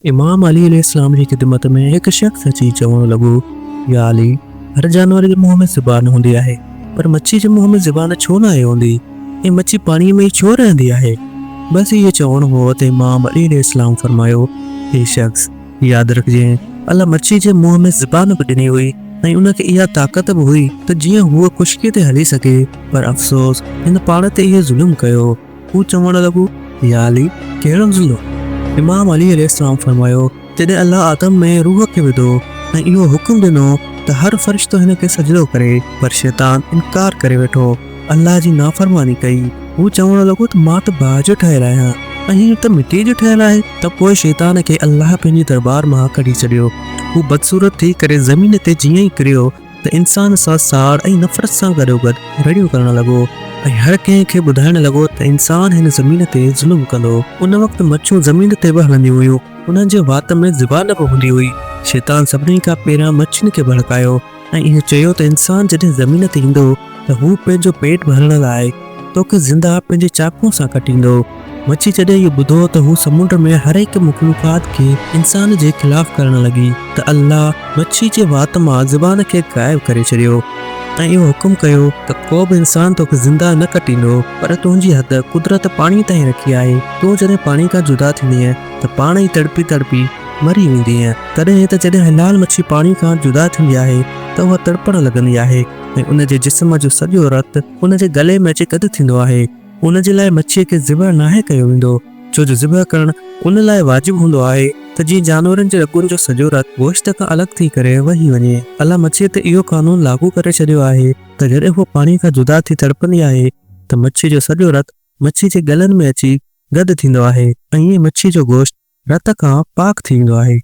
इमाम अली अलैहिस्सलाम जी ख़िदमत में एक शख्स अची चवण लगो, या अली, हर जानवर के मुंह में ज़ुबान होंदी आहे, पर मच्छी के मुंह में ज़ुबान छो न आहे होंदी? ए मच्छी पानी में ही छो रहंदी आहे? बस ये चवण हो तो इमाम अली अलैहिस्सलाम फरमायो, हे शख्स, याद रखिए, अल्लाह मच्छी के मुंह में ज़ुबान भी ॾिनी हुई ऐं उनखे इहा ताक़त भी हुई त जीअं हूअ खुशकी ते हली सके, पर अफ़सोस हिन पाण ते इहो ज़ुल्म कयो। हू चवण लॻो, या अली, कहिड़ो ज़ुल्म? इमाम अली अलैहिस्सलाम फरमायो, जॾहिं अल्लाह आदम में रूह खे विधो ऐं इहो हुकुम ॾिनो त हर फ़रिश्तो हिन खे सजदो करे, पर शैतान इनकार करे वेठो, अल्लाह जी नाफ़रमानी कई। हू चवण लॻो त मां त बाहि जो ठहियल आहियां ऐं हीउ त मिटी जो ठहियल आहे। त पोइ शैतान खे अल्लाह पंहिंजे दरबार मां कढी छॾियो। हू बदसूरत थी करे ज़मीन ते जीअं ई किरियो त इंसान सां साड़ ऐं नफ़रत सां गॾोगॾु रड़ियूं करण लॻो ऐं हर कंहिंखे ॿुधाइण लॻो त इंसान हिन ज़मीन ते ज़ुल्म कंदो। उन वक़्तु मच्छियूं ज़मीन ते बि हलंदियूं हुयूं, उन्हनि जे वात में ज़ुबान बि हूंदी हुई। शैतान सभिनी खां पहिरियां मच्छियुनि खे भड़कायो ऐं इहो चयो त इंसान जॾहिं ज़मीन ते ईंदो त हू पंहिंजो पेट भरण लाइ तोखे ज़िंदा पंहिंजे चाकूअ सां कटींदो। मच्छी जॾहिं इहो ॿुधो त हू समुंड में हर हिकु मख़लूक़ात खे इंसान जे ख़िलाफ़ करण लॻी त अल्लाह मच्छी जे वात मां ज़ुबान खे ग़ाइब करे छॾियो ऐं इहो हुकुम कयो त को बि इंसान तोखे ज़िंदा न कटींदो, पर तुंहिंजी हद कुदरत पाणी ताईं रखी आहे। तूं जॾहिं पाणी खां जुदा थींदीअ त पाण ई तड़पी तड़पी मरी वेंदीअ। तॾहिं त जॾहिं हलाल मच्छी पाणी खां जुदा थींदी आहे त उहा तड़पण लॻंदी आहे ऐं उन जे जिस्म जो सॼो रतु उन जे गले में अची क़द थींदो आहे। उन जे लाइ मच्छीअ खे ज़िबह नाहे कयो वेंदो, छो जो ज़िबह करणु उन लाइ वाजिबु हूंदो आहे त जीअं जानवरनि जे रॻुनि जो सॼो रतु गोश्त खां अलॻि थी करे वही वञे। अल्लाह मच्छीअ ते इहो क़ानून लागू करे छॾियो आहे त जॾहिं उहो पाणी खां जुदा थी तड़पंदी आहे त मच्छी जो सॼो रतु मच्छी जे गलनि में अची गॾु थींदो आहे ऐं ईअं मच्छी जो गोश्त रत खां पाक थी वेंदो आहे।